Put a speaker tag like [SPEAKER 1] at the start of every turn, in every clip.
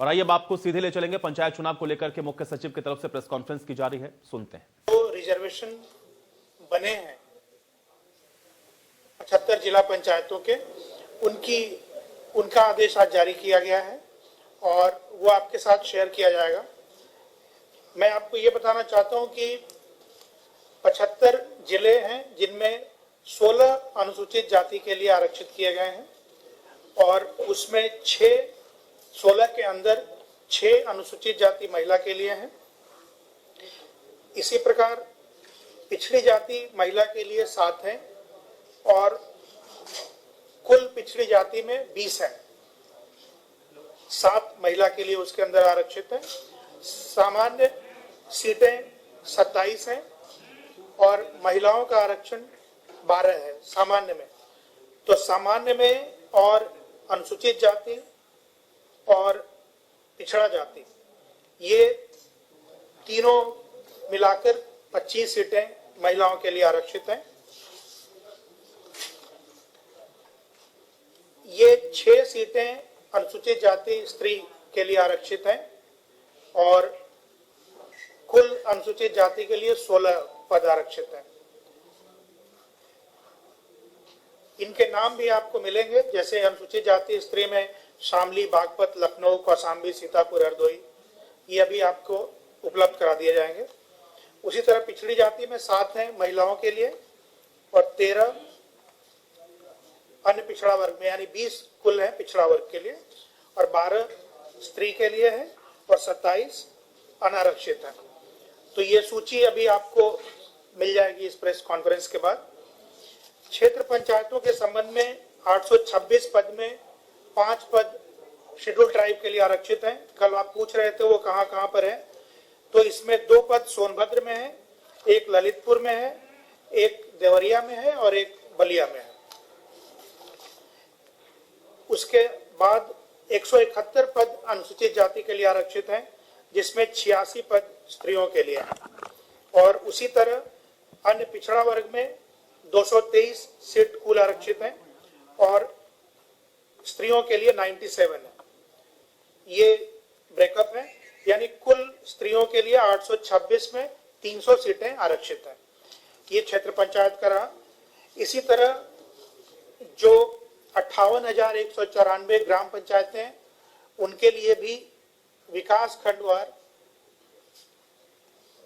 [SPEAKER 1] और आइए अब आपको सीधे ले चलेंगे पंचायत चुनाव को लेकर के मुख्य सचिव की तरफ से प्रेस कॉन्फ्रेंस की जा रही है, सुनते हैं।
[SPEAKER 2] तो रिजर्वेशन बने हैं 75 जिला पंचायतों के, उनका आदेश आज जारी किया गया है और वो आपके साथ शेयर किया जाएगा। मैं आपको ये बताना चाहता हूं कि 75 जिले हैं जिनमें 16 अनुसूचित जाति के लिए आरक्षित किए गए हैं और उसमें 16 के अंदर 6 अनुसूचित जाति महिला के लिए हैं। इसी प्रकार पिछड़ी जाति महिला के लिए 7 हैं और कुल पिछड़ी जाति में 20 हैं, 7 महिला के लिए उसके अंदर आरक्षित है। सामान्य सीटें 27 हैं और महिलाओं का आरक्षण 12 है सामान्य में। तो सामान्य में और अनुसूचित जाति और पिछड़ा जाति ये तीनों मिलाकर 25 सीटें महिलाओं के लिए आरक्षित हैं। ये 6 सीटें अनुसूचित जाति स्त्री के लिए आरक्षित हैं और कुल अनुसूचित जाति के लिए 16 पद आरक्षित हैं। इनके नाम भी आपको मिलेंगे, जैसे अनुसूचित जाति स्त्री में शामली, बागपत, लखनऊ, कौशाम्बी, सीतापुर, हरदोई, ये अभी आपको उपलब्ध करा दिए जाएंगे। उसी तरह पिछड़ी जाति में 7 हैं महिलाओं के लिए और 13 अन्य पिछड़ा वर्ग में, यानी 20 कुल है पिछड़ा वर्ग के लिए और 12 स्त्री के लिए है और 27 अनारक्षित है। तो ये सूची अभी आपको मिल जाएगी इस प्रेस कॉन्फ्रेंस के बाद। क्षेत्र पंचायतों के संबंध में 826 पद में 5 पद शेड्यूल ट्राइब के लिए आरक्षित हैं। कल आप पूछ रहे थे वो कहां पर है, तो इसमें 2 पद सोनभद्र में है, एक ललितपुर में है, एक देवरिया में है और एक बलिया में है। उसके बाद 171 पद अनुसूचित जाति के लिए आरक्षित हैं, जिसमें 86 पद स्त्रियों के लिए हैं और उसी तरह अन्य पिछड़ा वर्ग में 223 सीट कुल आरक्षित हैं और स्त्रियों के लिए 97 है। ये ब्रेकअप है, यानी कुल स्त्रियों के लिए 826 में 300 सीटें आरक्षित हैं। ये क्षेत्र पंचायत का रहा। इसी तरह जो 58,194 ग्राम पंचायतें हैं, उनके लिए भी विकास खंडवार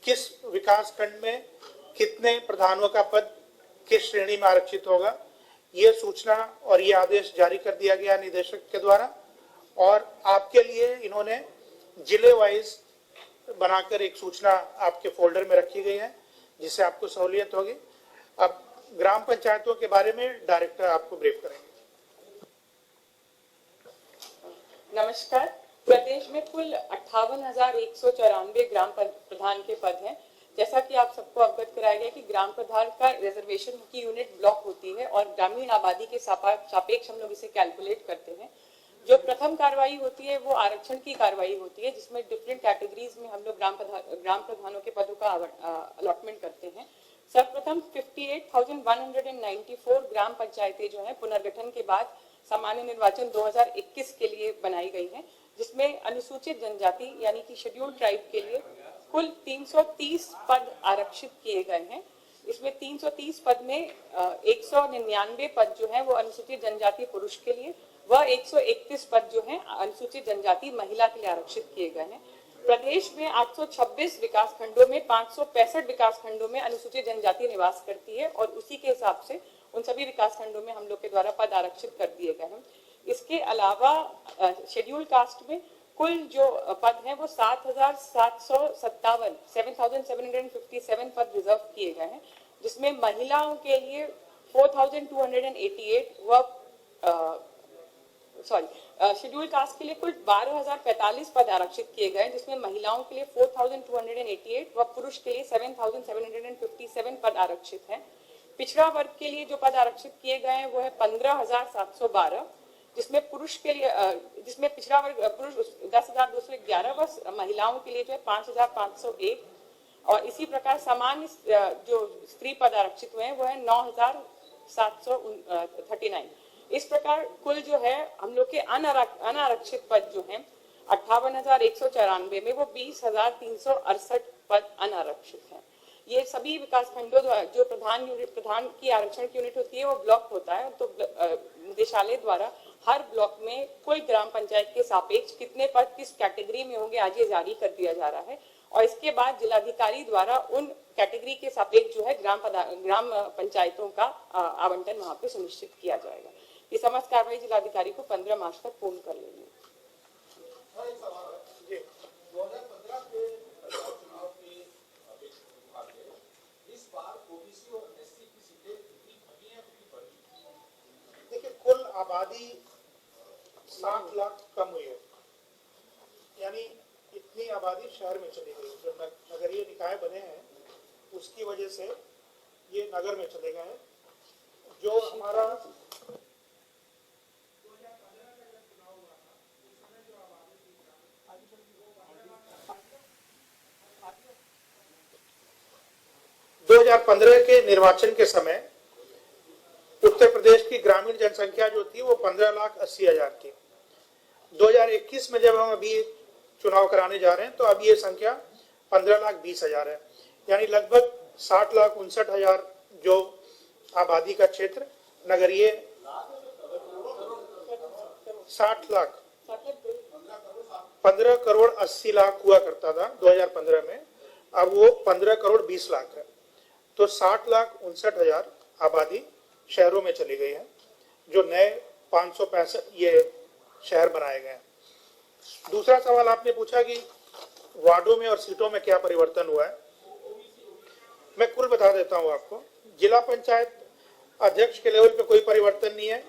[SPEAKER 2] किस विकास खंड में कितने प्रधानों का पद किस श्रेणी में आरक्षित होगा, ये सूचना और ये आदेश जारी कर दिया गया निदेशक के द्वारा और आपके लिए इन्होंने जिले वाइज बनाकर एक सूचना आपके फोल्डर में रखी गई है, जिससे आपको सहूलियत होगी। अब ग्राम पंचायतों के बारे में डायरेक्टर आपको ब्रीफ करेंगे।
[SPEAKER 3] नमस्कार। प्रदेश में कुल 58,194 ग्राम प्रधान के पद हैं। जैसा कि आप सबको अवगत कराया गया कि ग्राम प्रधान का रिजर्वेशन की यूनिट ब्लॉक होती है और ग्रामीण आबादी के सापेक्ष हम लोग इसे कैलकुलेट करते हैं। जो प्रथम कार्रवाई होती है वो आरक्षण की कार्रवाई होती है, जिसमें डिफरेंट कैटेगरीज में हम लोग ग्राम प्रधानों के पदों का अलॉटमेंट करते हैं। सर्वप्रथम 58,194 ग्राम पंचायतें जो है पुनर्गठन के बाद सामान्य निर्वाचन 2021 के लिए बनाई गई हैं, जिसमें अनुसूचित जनजाति यानी कि शेड्यूल ट्राइब के लिए कुल 330 पद आरक्षित किए गए हैं। इसमें 330 पद में 199 पद जो है वो अनुसूचित जनजाति पुरुष के लिए व 131 पद जो है अनुसूचित जनजाति महिला के लिए आरक्षित किए गए हैं। प्रदेश में 826 विकास खंडों में 565 विकास खंडों में अनुसूचित जनजाति निवास करती है और उसी के हिसाब से उन सभी विकास खंडों में हम लोग के द्वारा पद आरक्षित कर दिए गए हैं। इसके अलावा शेड्यूल कास्ट में कुल जो पद हैं वो 7,757 पद रिजर्व किए गए हैं, जिसमें महिलाओं के लिए 4,288 व शेड्यूल कास्ट के लिए कुल 12,045 पद आरक्षित किए गए, जिसमें महिलाओं के लिए 4,288 व पुरुष के लिए 7,757 पद आरक्षित हैं। पिछड़ा वर्ग के लिए जो पद आरक्षित किए गए हैं वो है 15,712, जिसमें पुरुष के लिए जिसमें पिछड़ा वर्ग पुरुष 10,211 व महिलाओं के लिए जो है 5,501 और इसी प्रकार सामान्य जो स्त्री पद आरक्षित हुए हैं वो है 9,739। इस प्रकार कुल जो है हम लोग के अनारक्षित पद जो हैं 58,194 में वो 20,368 पद अनारक्षित हैं। ये सभी विकास खंडों द्वारा जो प्रधान की आरक्षण की यूनिट होती है वो ब्लॉक होता है, तो निदेशालय द्वारा हर ब्लॉक में कुल ग्राम पंचायत के सापेक्ष कितने पद किस कैटेगरी में होंगे आज ये जारी कर दिया जा रहा है, और इसके बाद जिलाधिकारी द्वारा उन कैटेगरी के सापेक्ष जो है ग्राम पंचायतों का आवंटन वहां पे सुनिश्चित किया जाएगा। ये समस्त कार्रवाई जिलाधिकारी को 15 मार्च तक पूर्ण कर लेनी है।
[SPEAKER 2] देखिए, कुल आबादी 60 लाख कम हुई है, यानी इतनी आबादी शहर में चली गई। जो नगरीय निकाय बने हैं उसकी वजह से ये नगर में चले गए हैं। जो हमारा 2015 के निर्वाचन के समय उत्तर प्रदेश की ग्रामीण जनसंख्या जो थी वो 15,80,000 थी। 2021 में जब हम अभी चुनाव कराने जा रहे हैं तो अब ये संख्या 15,20,000 है, यानी लगभग 60,59,000 जो आबादी का क्षेत्र नगरीय 60 लाख 15 करोड़ 80 लाख हुआ करता था 2015 में, अब वो 15 करोड़ 20 लाख है। तो 60,59,000 आबादी शहरों में चली गई है, जो नए 565 ये शहर बनाए गए हैं। दूसरा सवाल आपने पूछा कि वार्डों में और सीटों में क्या परिवर्तन हुआ है। मैं कुल बता देता हूं आपको। जिला पंचायत अध्यक्ष के लेवल पे कोई परिवर्तन नहीं है।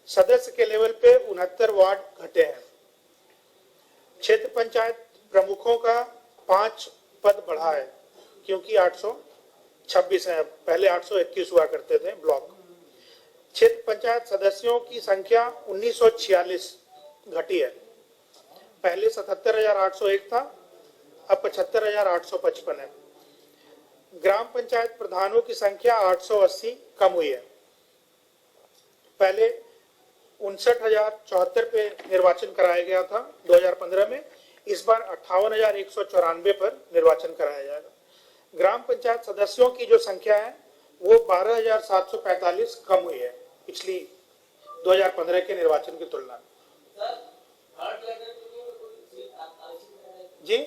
[SPEAKER 2] सदस्य के लेवल पे 69 वार्ड घटे हैं। क्षेत्र पंचायत प्रमुखों का 5 पद बढ़ा है, क्योंकि 826 है, पहले 821 हुआ करते थे ब्लॉक। क्षेत्र पंचायत सदस्यों की संख्या 1946 घटी है, पहले 77,801 था, अब 75,855 है। ग्राम पंचायत प्रधानों की संख्या 880 कम हुई है, पहले 59,074 पे निर्वाचन कराया गया था 2015 में, इस बार 58,194 पर निर्वाचन कराया जाएगा। ग्राम पंचायत सदस्यों की जो संख्या है वो 12,745 कम हुई है पिछली 2015 के निर्वाचन की तुलना में। जी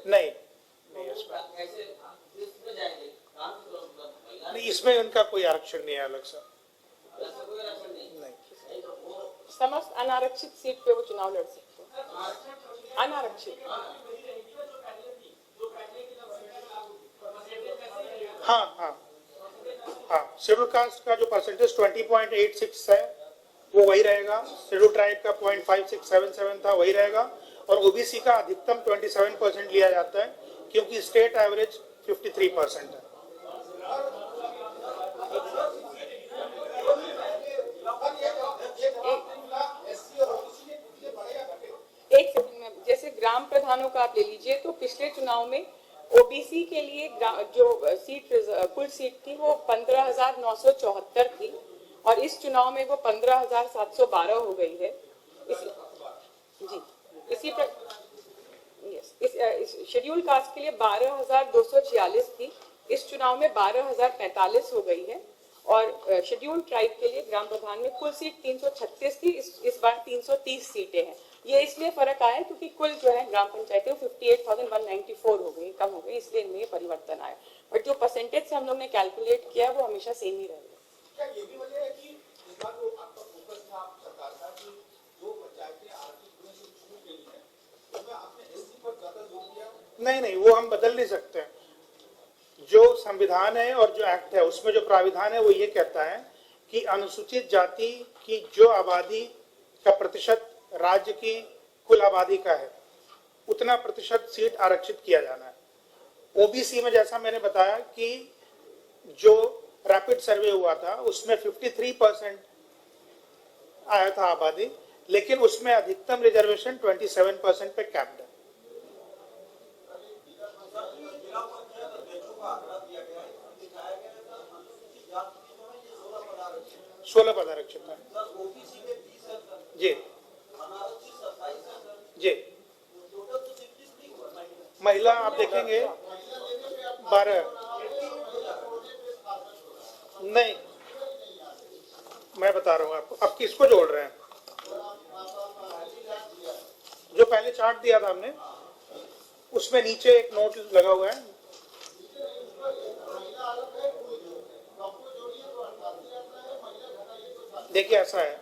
[SPEAKER 2] नहीं, इसमें उनका कोई आरक्षण नहीं है अलग से, नहीं।
[SPEAKER 3] समस्त अनारक्षित सीट पे वो चुनाव लड़ सकते हैं। अनारक्षित,
[SPEAKER 2] हाँ, शेड्यूल कास्ट का जो परसेंटेज 20.86 है वो वही रहेगा। शेड्यूल ट्राइब का 0.5677 था, वही रहेगा। और ओबीसी का अधिकतम 27% लिया जाता है, क्योंकि स्टेट एवरेज 53% है।
[SPEAKER 3] एक सेकंड में, जैसे ग्राम प्रधानों का आप ले लीजिए, तो पिछले चुनाव में ओबीसी के लिए जो कुल सीट थी वो 15,974 थी, और इस चुनाव में वो 15,712 हो गई है। इस शेड्यूल कास्ट के लिए 12,246 थी, इस चुनाव में 12,045 हो गई है। और शेड्यूल ट्राइब के लिए ग्राम प्रधान में कुल सीट 336 थी, इस बार 330 सीटें हैं। ये इसलिए फर्क आया क्योंकि कुल जो है ग्राम पंचायतें 58,194 हो गई, कम हो गई, इसलिए इनमें परिवर्तन आया। बट जो परसेंटेज से हम लोग ने कैलकुलेट किया वो हमेशा सेम ही रहेगा।
[SPEAKER 4] क्या ये भी वजह है कि इस बार जो आपका फोकस था सरकार का कि जो पंचायतें आर्थिक रूप से छूट गई हैं, उसमें आपने एससी पर ज्यादा जोर दिया?
[SPEAKER 2] नहीं, वो हम बदल नहीं सकते। जो संविधान है और जो एक्ट है उसमें जो प्राविधान है वो ये कहता है कि अनुसूचित जाति की जो आबादी का प्रतिशत राज्य की कुल आबादी का है, उतना प्रतिशत सीट आरक्षित किया जाना है। ओबीसी में जैसा मैंने बताया कि जो रैपिड सर्वे हुआ था उसमें 53% आया था आबादी, लेकिन उसमें अधिकतम रिजर्वेशन 27% पे कैप्ड है। 16 पद आरक्षित है जी जी। महिला आप देखेंगे 12 नहीं, मैं बता रहा हूँ आपको। अब किसको जोड़ रहे हैं? जो पहले चार्ट दिया था हमने, उसमें नीचे एक नोट लगा हुआ है। देखिए ऐसा है,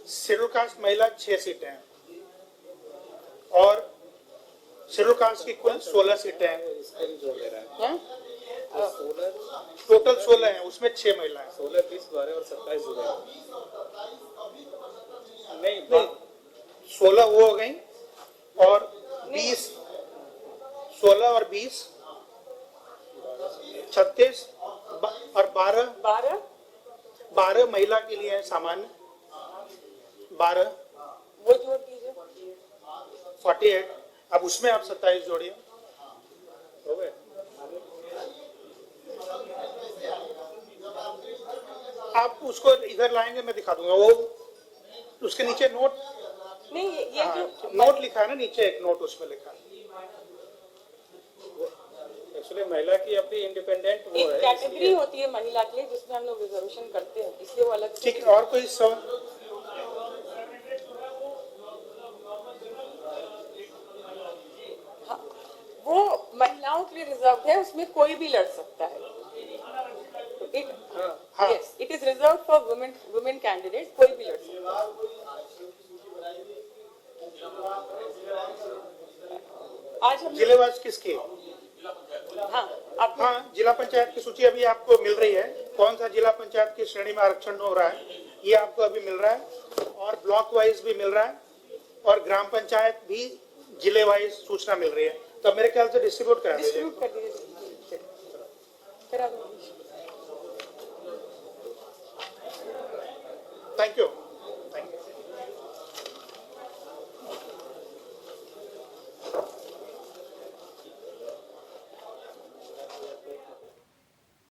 [SPEAKER 2] शेड्यूल कास्ट महिला 6 सीटें हैं और शेड्यूल कास्ट की कुल 16 सीटें हैं।
[SPEAKER 3] हैं?
[SPEAKER 2] टोटल 16 हैं, उसमें 6 महिलाएं।
[SPEAKER 5] 16, 30, 12 और 27 हो गए। नहीं,
[SPEAKER 2] 16 वो हो गई और 20, 16 और 20, 36 और 12 महिला के लिए है सामान्य। 12
[SPEAKER 3] वो जोड़ दीजिए।
[SPEAKER 2] 48। अब उसमें आप 27 जोड़िए।
[SPEAKER 5] हो गए।
[SPEAKER 2] आप उसको इधर लाएंगे, मैं दिखा दूंगा। वो उसके नीचे नोट,
[SPEAKER 3] नहीं ये जो
[SPEAKER 2] नोट लिखा है ना नीचे, एक नोट उसमें लिखा है।
[SPEAKER 5] एक्चुअली महिला की अपनी इंडिपेंडेंट वो
[SPEAKER 3] एक
[SPEAKER 5] है,
[SPEAKER 3] कैटेगरी होती है महिला के लिए जिसमें हम लोग रिजर्वेशन करते हैं, इसलिए वो अलग से।
[SPEAKER 2] ठीक है, और कोई सवाल?
[SPEAKER 3] हाँ, वो महिलाओं के लिए रिजर्व है, उसमें कोई भी लड़ सकता है।
[SPEAKER 2] हाँ।
[SPEAKER 3] Yes, it is reserve for women candidate, कोई भी लड़ सकता है। आज हम
[SPEAKER 2] जिलेवार किसकी?
[SPEAKER 3] हाँ आप
[SPEAKER 2] हाँ, जिला पंचायत की सूची अभी आपको मिल रही है। कौन सा जिला पंचायत की श्रेणी में आरक्षण हो रहा है, ये आपको अभी मिल रहा है। और ब्लॉक वाइज भी मिल रहा है और ग्राम पंचायत भी जिले वाइज सूचना मिल रही है। तो मेरे ख्याल से डिस्ट्रीब्यूट करा दीजिए।
[SPEAKER 3] डिस्ट्रीब्यूट कर दीजिए। करा दो।
[SPEAKER 2] Thank you.